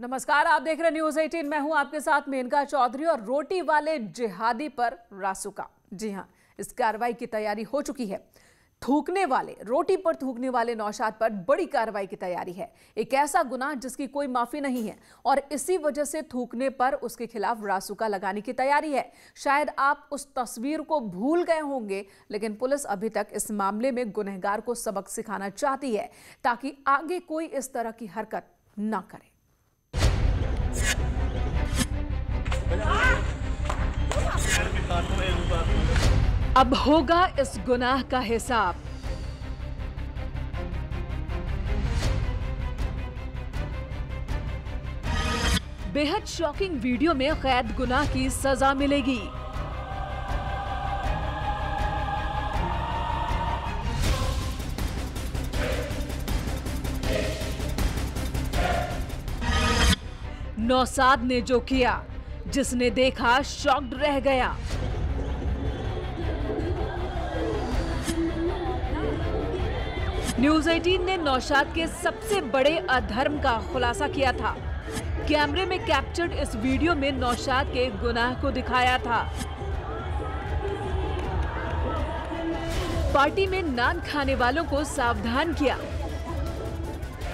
नमस्कार, आप देख रहे न्यूज 18। मैं हूं आपके साथ मेनका चौधरी। और रोटी वाले जिहादी पर रासुका। जी हां, इस कार्रवाई की तैयारी हो चुकी है। रोटी पर थूकने वाले नौशाद पर बड़ी कार्रवाई की तैयारी है। एक ऐसा गुनाह जिसकी कोई माफी नहीं है और इसी वजह से थूकने पर उसके खिलाफ रासुका लगाने की तैयारी है। शायद आप उस तस्वीर को भूल गए होंगे, लेकिन पुलिस अभी तक इस मामले में गुनहगार को सबक सिखाना चाहती है ताकि आगे कोई इस तरह की हरकत ना करे। अब होगा इस गुनाह का हिसाब। बेहद शॉकिंग वीडियो में कैद गुनाह की सजा मिलेगी। नौशाद ने जो किया, जिसने देखा शॉक्ड रह गया। न्यूज 18 ने नौशाद के सबसे बड़े अधर्म का खुलासा किया था। कैमरे में कैप्चर्ड इस वीडियो में नौशाद के गुनाह को दिखाया था। पार्टी में नान खाने वालों को सावधान किया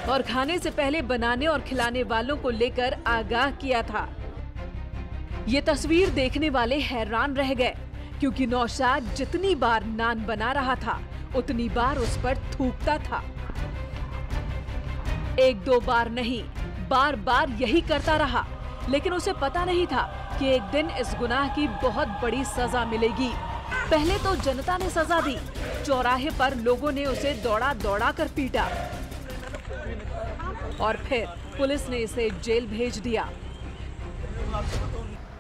और खाने से पहले बनाने और खिलाने वालों को लेकर आगाह किया था। ये तस्वीर देखने वाले हैरान रह गए, क्योंकि नौशाद जितनी बार नान बना रहा था उतनी बार उस पर थूकता था। एक दो बार नहीं, बार बार यही करता रहा। लेकिन उसे पता नहीं था कि एक दिन इस गुनाह की बहुत बड़ी सजा मिलेगी। पहले तो जनता ने सजा दी। चौराहे पर लोगों ने उसे दौड़ा दौड़ा कर पीटा और फिर पुलिस ने इसे जेल भेज दिया।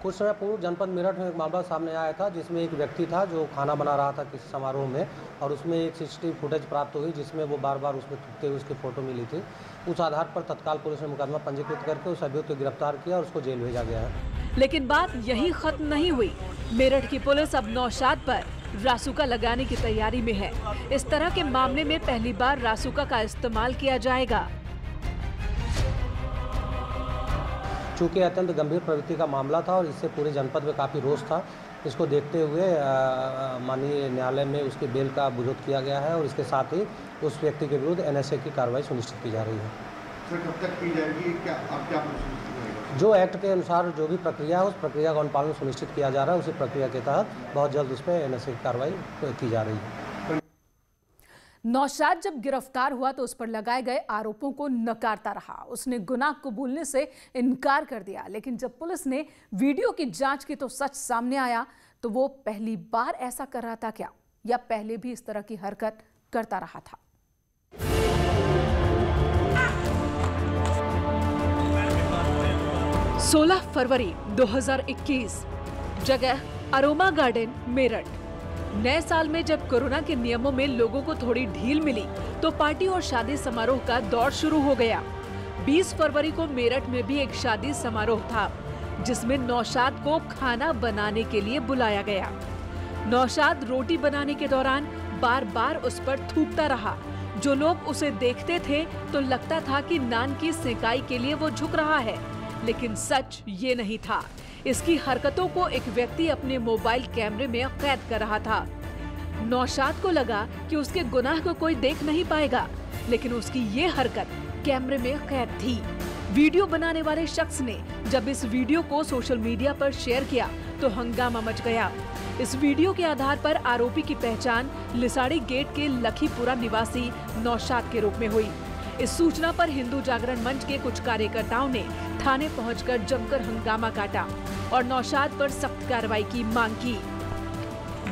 कुछ समय पूर्व जनपद मेरठ में एक मामला सामने आया था, जिसमें एक व्यक्ति था जो खाना बना रहा था किसी समारोह में, और उसमें एक सीसीटीवी फुटेज प्राप्त हुई जिसमें वो बार बार उसमें थूकते हुए उसकी फोटो मिली थी। उस आधार पर तत्काल पुलिस ने मुकदमा पंजीकृत करके उस अभियुक्त को गिरफ्तार किया और उसको जेल भेजा गया है। लेकिन बात यही खत्म नहीं हुई। मेरठ की पुलिस अब नौशाद पर रासुका लगाने की तैयारी में है। इस तरह के मामले में पहली बार रासुका का इस्तेमाल किया जाएगा। चूँकि अत्यंत गंभीर प्रवृत्ति का मामला था और इससे पूरे जनपद में काफ़ी रोष था, इसको देखते हुए माननीय न्यायालय में उसकी बेल का विरोध किया गया है और इसके साथ ही उस व्यक्ति के विरुद्ध एनएसए की कार्रवाई सुनिश्चित की जा रही है। सर, कब तक की जाएगी? क्या जो एक्ट के अनुसार जो भी प्रक्रिया है उस प्रक्रिया का अनुपालन सुनिश्चित किया जा रहा है। उसी प्रक्रिया के तहत बहुत जल्द उस पर एनएसए की कार्रवाई की जा रही है। नौशाद जब गिरफ्तार हुआ तो उस पर लगाए गए आरोपों को नकारता रहा। उसने गुनाह कबूलने से इनकार कर दिया। लेकिन जब पुलिस ने वीडियो की जांच की तो सच सामने आया। तो वो पहली बार ऐसा कर रहा था क्या, या पहले भी इस तरह की हरकत करता रहा था? सोलह फरवरी 2021, जगह अरोमा गार्डन, मेरठ। नए साल में जब कोरोना के नियमों में लोगों को थोड़ी ढील मिली तो पार्टी और शादी समारोह का दौर शुरू हो गया। 20 फरवरी को मेरठ में भी एक शादी समारोह था, जिसमें नौशाद को खाना बनाने के लिए बुलाया गया। नौशाद रोटी बनाने के दौरान बार बार उस पर थूकता रहा। जो लोग उसे देखते थे तो लगता था कि नान की सेकाई के लिए वो झुक रहा है, लेकिन सच ये नहीं था। इसकी हरकतों को एक व्यक्ति अपने मोबाइल कैमरे में कैद कर रहा था। नौशाद को लगा कि उसके गुनाह को कोई देख नहीं पाएगा, लेकिन उसकी ये हरकत कैमरे में कैद थी। वीडियो बनाने वाले शख्स ने जब इस वीडियो को सोशल मीडिया पर शेयर किया तो हंगामा मच गया। इस वीडियो के आधार पर आरोपी की पहचान लिसाड़ी गेट के लखीपुरा निवासी नौशाद के रूप में हुई। इस सूचना पर हिंदू जागरण मंच के कुछ कार्यकर्ताओं ने थाने पहुंचकर जमकर हंगामा काटा और नौशाद पर सख्त कार्रवाई की मांग की।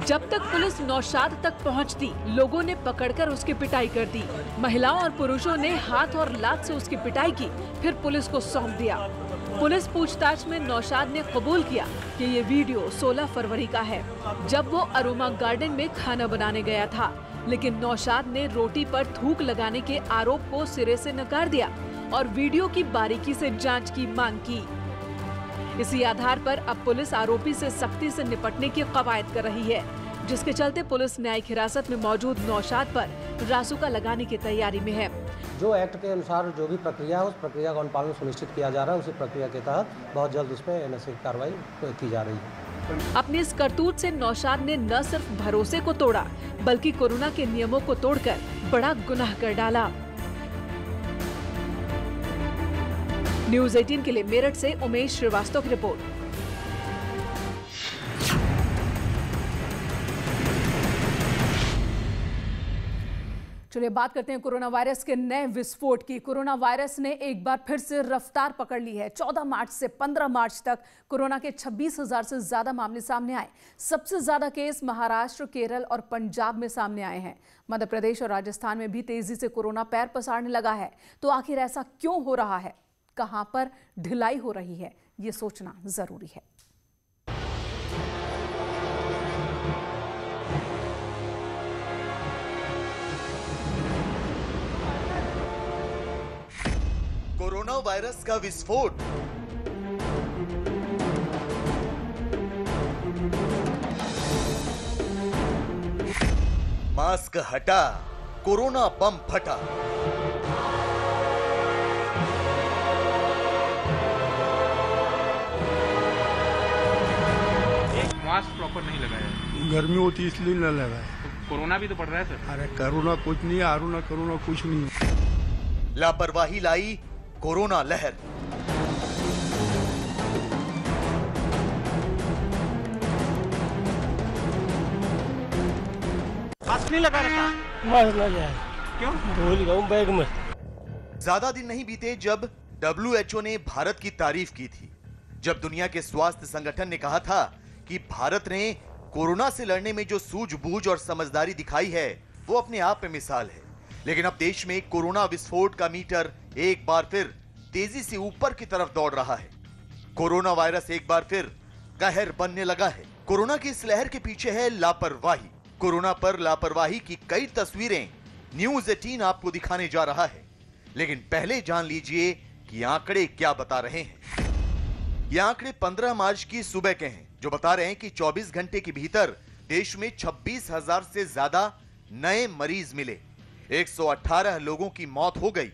जब तक पुलिस नौशाद तक पहुंचती, लोगों ने पकड़कर उसकी पिटाई कर दी। महिलाओं और पुरुषों ने हाथ और लात से उसकी पिटाई की, फिर पुलिस को सौंप दिया। पुलिस पूछताछ में नौशाद ने कबूल किया कि ये वीडियो 16 फरवरी का है, जब वो अरोमा गार्डन में खाना बनाने गया था। लेकिन नौशाद ने रोटी पर थूक लगाने के आरोप को सिरे से नकार दिया और वीडियो की बारीकी से जांच की मांग की। इसी आधार पर अब पुलिस आरोपी से सख्ती से निपटने की कवायद कर रही है, जिसके चलते पुलिस न्यायिक हिरासत में मौजूद नौशाद पर रासुका लगाने की तैयारी में है। जो एक्ट के अनुसार जो भी प्रक्रिया है उस प्रक्रिया का अनुपालन सुनिश्चित किया जा रहा है। उसी प्रक्रिया के तहत बहुत जल्द उस पर एनएसए की कार्रवाई की जा रही है। अपनी इस करतूत से नौशाद ने न सिर्फ भरोसे को तोड़ा बल्कि कोरोना के नियमों को तोड़कर बड़ा गुनाह कर डाला। न्यूज़ 18 के लिए मेरठ से उमेश श्रीवास्तव की रिपोर्ट। चलिए बात करते हैं कोरोना वायरस के नए विस्फोट की। कोरोना वायरस ने एक बार फिर से रफ्तार पकड़ ली है। 14 मार्च से 15 मार्च तक कोरोना के 26,000 से ज्यादा मामले सामने आए। सबसे ज्यादा केस महाराष्ट्र, केरल और पंजाब में सामने आए हैं। मध्य प्रदेश और राजस्थान में भी तेजी से कोरोना पैर पसारने लगा है। तो आखिर ऐसा क्यों हो रहा है? कहां पर ढिलाई हो रही है, ये सोचना जरूरी है। कोरोना वायरस का विस्फोट। मास्क हटा, कोरोना बम फटा। मास्क प्रॉपर नहीं लगाया। गर्मी होती इसलिए न लगाया। तो कोरोना भी तो बढ़ रहा है सर। अरे कोरोना कुछ नहीं, आरोना कोरोना कुछ नहीं। लापरवाही लाई कोरोना लहर। मास्क नहीं लगा रखा। मास्क लगा है। क्यों? भूल गया हूं बैग में। ज्यादा दिन नहीं बीते जब WHO ने भारत की तारीफ की थी, जब दुनिया के स्वास्थ्य संगठन ने कहा था कि भारत ने कोरोना से लड़ने में जो सूझबूझ और समझदारी दिखाई है वो अपने आप में मिसाल है। लेकिन अब देश में कोरोना विस्फोट का मीटर एक बार फिर तेजी से ऊपर की तरफ दौड़ रहा है। कोरोना वायरस एक बार फिर कहर बनने लगा है। कोरोना की इस लहर के पीछे है लापरवाही। कोरोना पर लापरवाही की कई तस्वीरें न्यूज़ 18 आपको दिखाने जा रहा है। लेकिन पहले जान लीजिए कि आंकड़े क्या बता रहे हैं। ये आंकड़े 15 मार्च की सुबह के हैं, जो बता रहे हैं कि 24 घंटे के भीतर देश में 26,000 से ज्यादा नए मरीज मिले। 118 लोगों की मौत हो गई।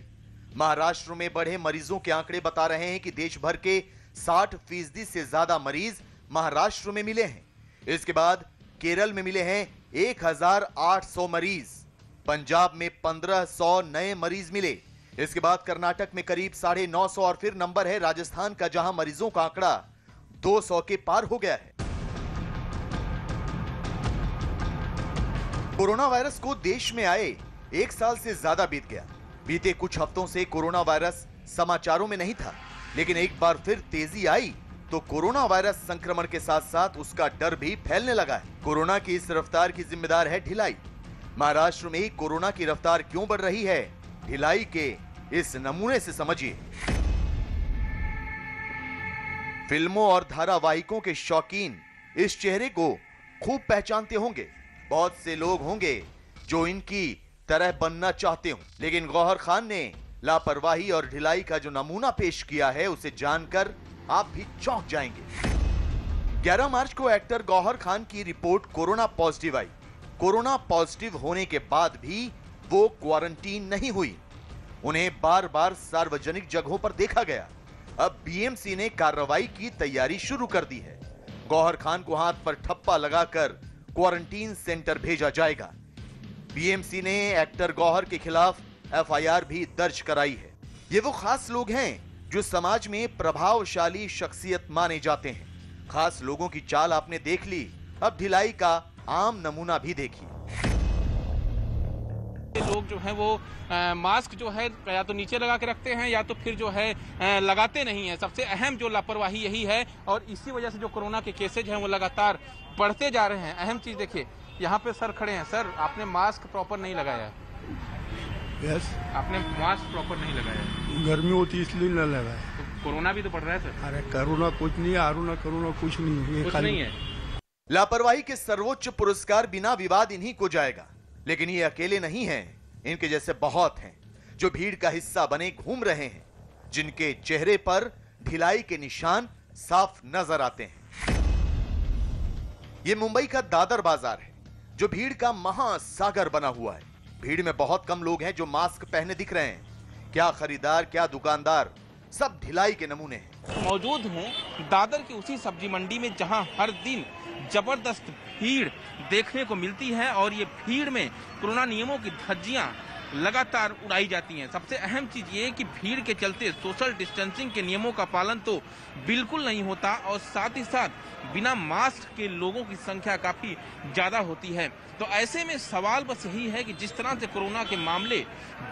महाराष्ट्र में बढ़े मरीजों के आंकड़े बता रहे हैं कि देश भर के 60% से ज्यादा मरीज महाराष्ट्र में मिले हैं। इसके बाद केरल में मिले हैं 1,800 मरीज। पंजाब में 1,500 नए मरीज मिले। इसके बाद कर्नाटक में करीब 950 और फिर नंबर है राजस्थान का, जहां मरीजों का आंकड़ा 200 के पार हो गया है। कोरोना वायरस को देश में आए 1 साल से ज्यादा बीत गया। बीते कुछ हफ्तों से कोरोना वायरस समाचारों में नहीं था, लेकिन एक बार फिर तेजी आई तो कोरोना वायरस संक्रमण के साथ साथ उसका डर भी फैलने लगा है। कोरोना की इस रफ्तार की जिम्मेदार है ढिलाई। महाराष्ट्र में कोरोना की रफ्तार क्यों बढ़ रही है, ढिलाई के इस नमूने से समझिए। फिल्मों और धारावाहिकों के शौकीन इस चेहरे को खूब पहचानते होंगे। बहुत से लोग होंगे जो इनकी तरह बनना चाहते हो, लेकिन गौहर खान ने लापरवाही और ढिलाई का जो नमूना पेश किया है उसे जानकर आप भी चौंक जाएंगे। 11 मार्च को एक्टर गौहर खान की रिपोर्ट कोरोना पॉजिटिव आई। कोरोना पॉजिटिव होने के बाद भी वो क्वारंटीन नहीं हुई। उन्हें बार बार सार्वजनिक जगहों पर देखा गया। अब बीएमसी ने कार्रवाई की तैयारी शुरू कर दी है। गौहर खान को हाथ पर ठप्पा लगाकर क्वारंटीन सेंटर भेजा जाएगा। बीएमसी ने एक्टर गौहर के खिलाफ एफआईआर भी दर्ज कराई है। ये वो खास लोग हैं जो समाज में प्रभावशाली शख्सियत माने जाते हैं। खास लोगों की चाल आपने देख ली, अब ढिलाई का आम नमूना भी देखिए। लोग जो हैं वो मास्क जो है या तो नीचे लगा के रखते हैं या तो फिर जो है लगाते नहीं है। सबसे अहम जो लापरवाही यही है और इसी वजह से जो कोरोना के केसेज हैं वो लगातार बढ़ते जा रहे हैं। अहम चीज देखिए, यहाँ पे सर खड़े हैं। सर, आपने मास्क प्रॉपर नहीं लगाया। यस, आपने मास्क प्रॉपर नहीं लगाया। गर्मी होती इसलिए न लगाया। तो कोरोना भी तो बढ़ रहा है सर। अरे कोरोना कुछ नहीं, आरोना कोरोना कुछ नहीं, कुछ नहीं है। लापरवाही के सर्वोच्च पुरस्कार बिना विवाद इन्हीं को जाएगा। लेकिन ये अकेले नहीं हैं, इनके जैसे बहुत हैं जो भीड़ का हिस्सा बने घूम रहे हैं, जिनके चेहरे पर ढिलाई के निशान साफ नजर आते हैं। ये मुंबई का दादर बाजार है जो भीड़ का महासागर बना हुआ है। भीड़ में बहुत कम लोग हैं जो मास्क पहने दिख रहे हैं। क्या खरीदार, क्या दुकानदार, सब ढिलाई के नमूने हैं। मौजूद हूँ दादर की उसी सब्जी मंडी में जहां हर दिन जबरदस्त भीड़ देखने को मिलती है और ये भीड़ में कोरोना नियमों की धज्जियां लगातार उड़ाई जाती हैं। सबसे अहम चीज ये है कि भीड़ के चलते सोशल डिस्टेंसिंग के नियमों का पालन तो बिल्कुल नहीं होता और साथ ही साथ बिना मास्क के लोगों की संख्या काफी ज्यादा होती है। तो ऐसे में सवाल बस यही है कि जिस तरह से कोरोना के मामले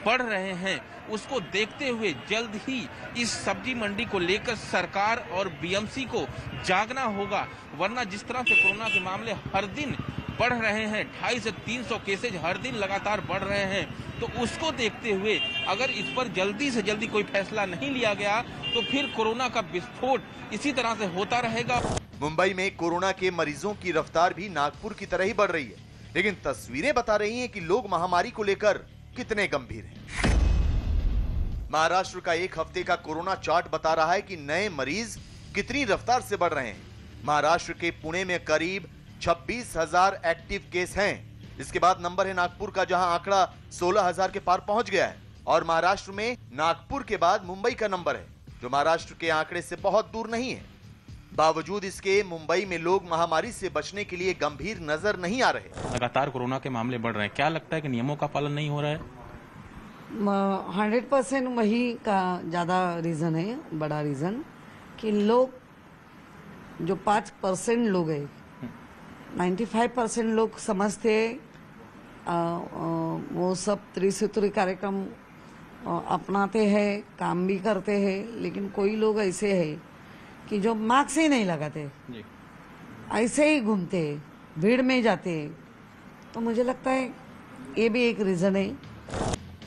बढ़ रहे हैं उसको देखते हुए जल्द ही इस सब्जी मंडी को लेकर सरकार और बीएमसी को जागना होगा, वरना जिस तरह से कोरोना के मामले हर दिन बढ़ रहे हैं, 250 से 300 केसेज हर दिन लगातार बढ़ रहे हैं, तो उसको देखते हुए अगर इस पर जल्दी से जल्दी कोई फैसला नहीं लिया गया तो फिर कोरोना का विस्फोट इसी तरह से होता रहेगा। मुंबई में कोरोना के मरीजों की रफ्तार भी नागपुर की तरह ही बढ़ रही है, लेकिन तस्वीरें बता रही हैं कि लोग महामारी को लेकर कितने गंभीर हैं। महाराष्ट्र का एक हफ्ते का कोरोना चार्ट बता रहा है कि नए मरीज कितनी रफ्तार से बढ़ रहे हैं। महाराष्ट्र के पुणे में करीब 26,000 एक्टिव केस हैं। इसके बाद नंबर है नागपुर का, जहां आंकड़ा 16,000 के पार पहुंच गया है। और महाराष्ट्र में नागपुर के बाद मुंबई का नंबर है, जो महाराष्ट्र के आंकड़े से बहुत दूर नहीं है। बावजूद इसके मुंबई में लोग महामारी से बचने के लिए गंभीर नजर नहीं आ रहे। लगातार कोरोना के मामले बढ़ रहे हैं, क्या लगता है कि नियमों का पालन नहीं हो रहा है? 100% वही का ज़्यादा रीज़न है, बड़ा रीज़न कि लोग जो 5% लोग हैं, 95% लोग समझते वो सब त्रिसूत्री कार्यक्रम अपनाते हैं, काम भी करते हैं, लेकिन कोई लोग ऐसे हैं कि जो मास्क ही नहीं लगाते, ऐसे ही घूमते, भीड़ में जाते। तो मुझे लगता है ये भी एक रीज़न है।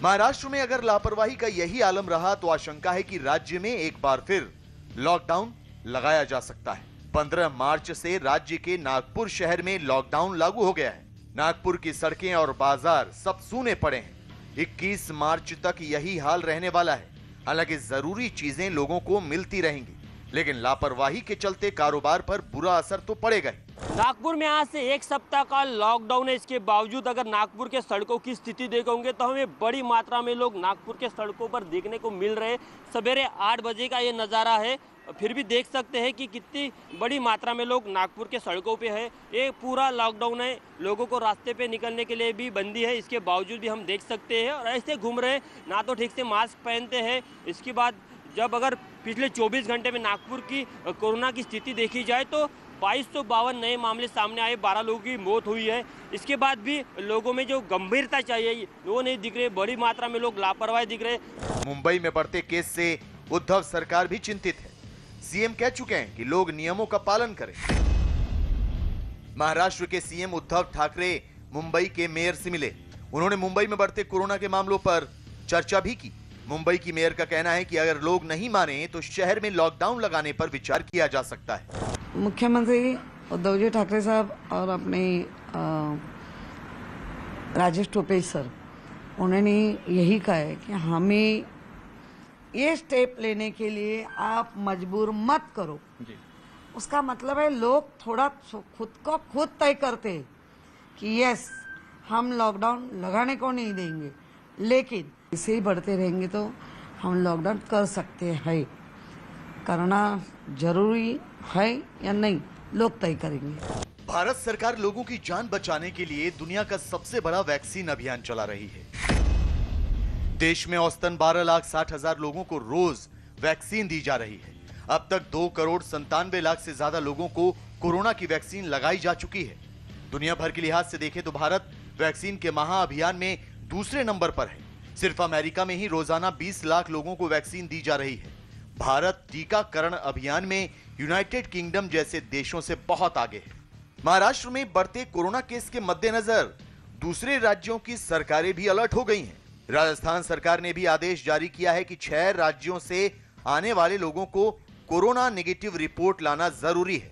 महाराष्ट्र में अगर लापरवाही का यही आलम रहा तो आशंका है कि राज्य में एक बार फिर लॉकडाउन लगाया जा सकता है। 15 मार्च से राज्य के नागपुर शहर में लॉकडाउन लागू हो गया है। नागपुर की सड़कें और बाजार सब सूने पड़े हैं। 21 मार्च तक यही हाल रहने वाला है। हालांकि जरूरी चीजें लोगों को मिलती रहेंगी, लेकिन लापरवाही के चलते कारोबार पर बुरा असर तो पड़ेगा ही। नागपुर में आज से एक सप्ताह का लॉकडाउन है। इसके बावजूद अगर नागपुर के सड़कों की स्थिति देखोगे तो हमें बड़ी मात्रा में लोग नागपुर के सड़कों पर देखने को मिल रहे हैं। सवेरे 8 बजे का ये नज़ारा है, फिर भी देख सकते हैं कि कितनी बड़ी मात्रा में लोग नागपुर के सड़कों पे है। ये पूरा लॉकडाउन है, लोगों को रास्ते पे निकलने के लिए भी बंदी है। इसके बावजूद भी हम देख सकते हैं और ऐसे घूम रहे हैं, ना तो ठीक से मास्क पहनते हैं। इसके बाद जब अगर पिछले 24 घंटे में नागपुर की कोरोना की स्थिति देखी जाए तो 2252 नए मामले सामने आए, 12 लोगों की मौत हुई है। इसके बाद भी लोगों में जो गंभीरता चाहिए वो नहीं दिख रही, बड़ी मात्रा में लोग लापरवाही दिख रहे। मुंबई में बढ़ते केस से उद्धव सरकार भी चिंतित है। सीएम कह चुके हैं कि लोग नियमों का पालन करें। महाराष्ट्र के सीएम उद्धव ठाकरे मुंबई के मेयर से मिले। उन्होंने मुंबई में बढ़ते कोरोना के मामलों पर चर्चा भी की। मुंबई की मेयर का कहना है कि अगर लोग नहीं माने तो शहर में लॉकडाउन लगाने पर विचार किया जा सकता है। मुख्यमंत्री उद्धव जी ठाकरे साहब और अपने राजेश टोपे सर, उन्होंने यही कहा है कि हमें ये स्टेप लेने के लिए आप मजबूर मत करो जी। उसका मतलब है लोग थोड़ा खुद को खुद तय करते हैं कि यस हम लॉकडाउन लगाने को नहीं देंगे, लेकिन इसे ही बढ़ते रहेंगे तो हम लॉकडाउन कर सकते हैं। करना जरूरी है या नहीं, लोग तय करेंगे। भारत सरकार लोगों की जान बचाने के लिए दुनिया का सबसे बड़ा वैक्सीन अभियान चला रही है। देश में औसतन 12,60,000 लोगों को रोज वैक्सीन दी जा रही है। अब तक 2,97,00,000 से ज्यादा लोगों को कोरोना की वैक्सीन लगाई जा चुकी है। दुनिया भर के लिहाज से देखें तो भारत वैक्सीन के महाअभियान में दूसरे नंबर पर है। सिर्फ अमेरिका में ही रोजाना 20 लाख लोगों को वैक्सीन दी जा रही है। भारत टीकाकरण अभियान में यूनाइटेड किंगडम जैसे देशों से बहुत आगे है। महाराष्ट्र में बढ़ते कोरोना केस के मद्देनजर दूसरे राज्यों की सरकारें भी अलर्ट हो गई हैं। राजस्थान सरकार ने भी आदेश जारी किया है कि 6 राज्यों से आने वाले लोगों को कोरोना नेगेटिव रिपोर्ट लाना जरूरी है।